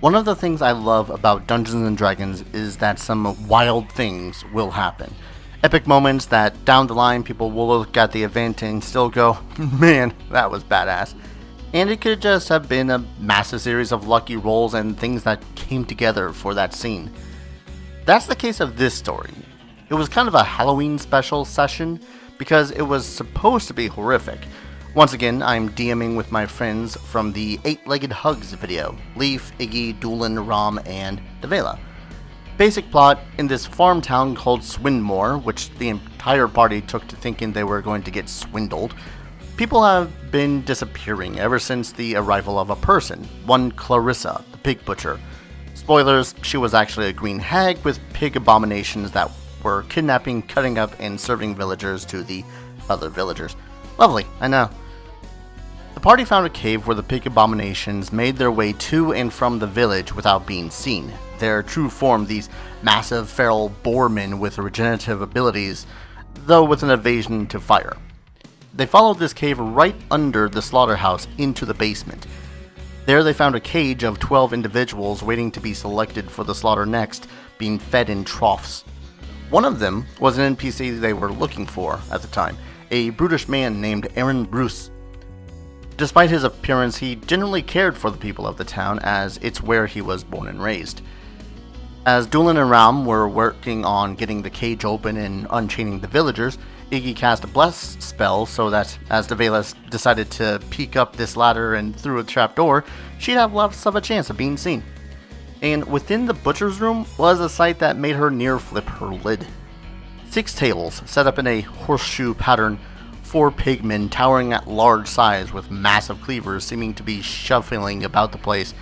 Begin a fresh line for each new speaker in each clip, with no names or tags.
One of the things I love about Dungeons and Dragons is that some wild things will happen. Epic moments that down the line people will look at the event and still go, man, that was badass. And it could just have been a massive series of lucky rolls and things that came together for that scene. That's the case of this story. It was kind of a Halloween special session because it was supposed to be horrific. Once again, I'm DMing with my friends from the 8-Legged Hugs video, Leaf, Iggy, Doolin, Rom, and Devela. Basic plot, in this farm town called Swindmore, which the entire party took to thinking they were going to get swindled, people have been disappearing ever since the arrival of a person, one Clarissa, the pig butcher. Spoilers, she was actually a green hag with pig abominations that were kidnapping, cutting up, and serving villagers to the other villagers. Lovely, I know. The party found a cave where the pig abominations made their way to and from the village without being seen. Their true form, these massive feral boarmen with regenerative abilities, though with an aversion to fire. They followed this cave right under the slaughterhouse into the basement. There they found a cage of 12 individuals waiting to be selected for the slaughter next, being fed in troughs. One of them was an NPC they were looking for at the time, a brutish man named Aaron Bruce. Despite his appearance, he genuinely cared for the people of the town, as it's where he was born and raised. As Doolin and Ram were working on getting the cage open and unchaining the villagers, Iggy cast a bless spell so that as Devela decided to peek up this ladder and through a trapdoor, she'd have less of a chance of being seen. And within the butcher's room was a sight that made her near flip her lid. 6 tables set up in a horseshoe pattern, 4 pigmen towering at large size with massive cleavers seeming to be shuffling about the place,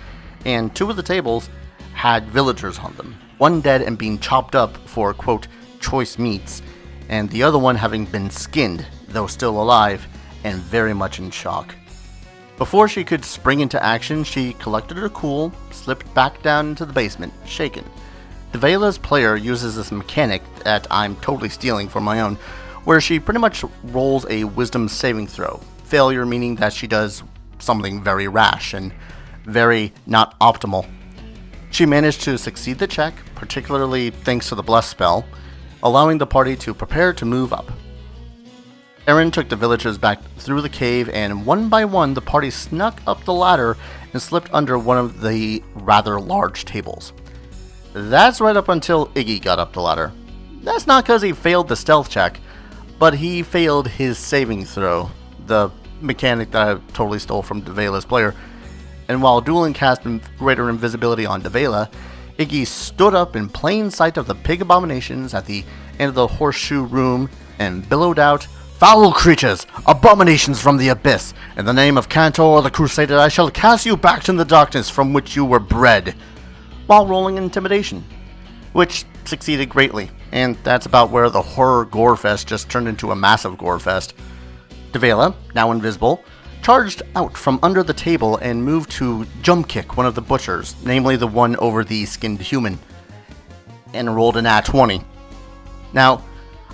and 2 of the tables had villagers on them, one dead and being chopped up for, quote, choice meats, and the other one having been skinned, though still alive, and very much in shock. Before she could spring into action, she collected her cool, slipped back down into the basement, shaken. Devela's player uses this mechanic that I'm totally stealing for my own, where she pretty much rolls a wisdom saving throw, failure meaning that she does something very rash and very not optimal. She managed to succeed the check, particularly thanks to the bless spell, allowing the party to prepare to move up. Aaron took the villagers back through the cave, and one by one the party snuck up the ladder and slipped under one of the rather large tables. That's right up until Iggy got up the ladder. That's not because he failed the stealth check, but he failed his saving throw, the mechanic that I totally stole from Devela's player. And while Doolin cast greater invisibility on Devela, Iggy stood up in plain sight of the pig abominations at the end of the horseshoe room and bellowed out, "Foul creatures, abominations from the abyss! In the name of Cantor the Crusader, I shall cast you back to the darkness from which you were bred," while rolling intimidation, which succeeded greatly, and that's about where the horror gore fest just turned into a massive gore fest. Devela, now invisible, charged out from under the table and moved to jump kick one of the butchers, namely the one over the skinned human, and rolled an nat 20. Now,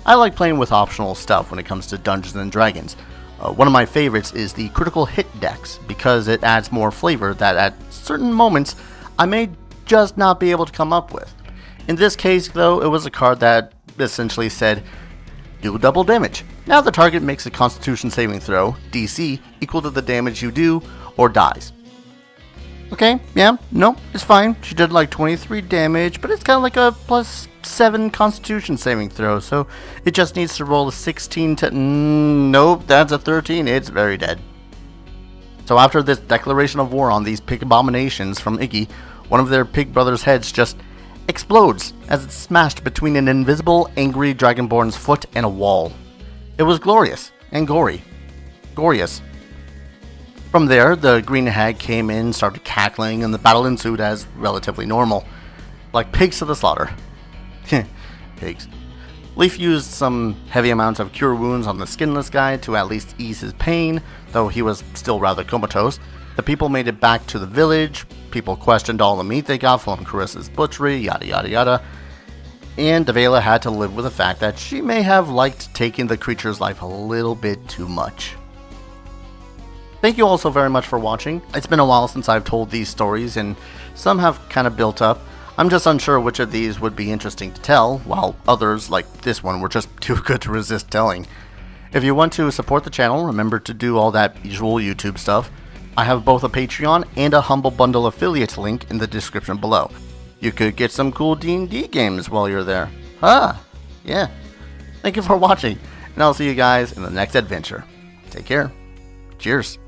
I like playing with optional stuff when it comes to Dungeons and Dragons. One of my favorites is the critical hit dex, because it adds more flavor that at certain moments I may just not be able to come up with. In this case, though, it was a card that essentially said, do double damage. Now the target makes a Constitution saving throw, DC, equal to the damage you do, or dies. Okay, yeah, no, it's fine. She did like 23 damage, but it's kind of like a +7 Constitution saving throw, so it just needs to roll a 16 to... nope, that's a 13, it's very dead. So after this declaration of war on these pig abominations from Iggy, one of their pig brothers' heads just explodes as it's smashed between an invisible, angry dragonborn's foot and a wall. It was glorious and gory. Glorious. From there, the green hag came in, started cackling, and the battle ensued as relatively normal. Like pigs to the slaughter. Pigs. Leaf used some heavy amounts of cure wounds on the skinless guy to at least ease his pain, though he was still rather comatose. The people made it back to the village. People questioned all the meat they got from Carissa's butchery, yada yada yada. And Devela had to live with the fact that she may have liked taking the creature's life a little bit too much. Thank you all so very much for watching. It's been a while since I've told these stories, and some have kind of built up. I'm just unsure which of these would be interesting to tell, while others, like this one, were just too good to resist telling. If you want to support the channel, remember to do all that usual YouTube stuff. I have both a Patreon and a Humble Bundle affiliate link in the description below. You could get some cool D&D games while you're there. Yeah. Thank you for watching, and I'll see you guys in the next adventure. Take care. Cheers.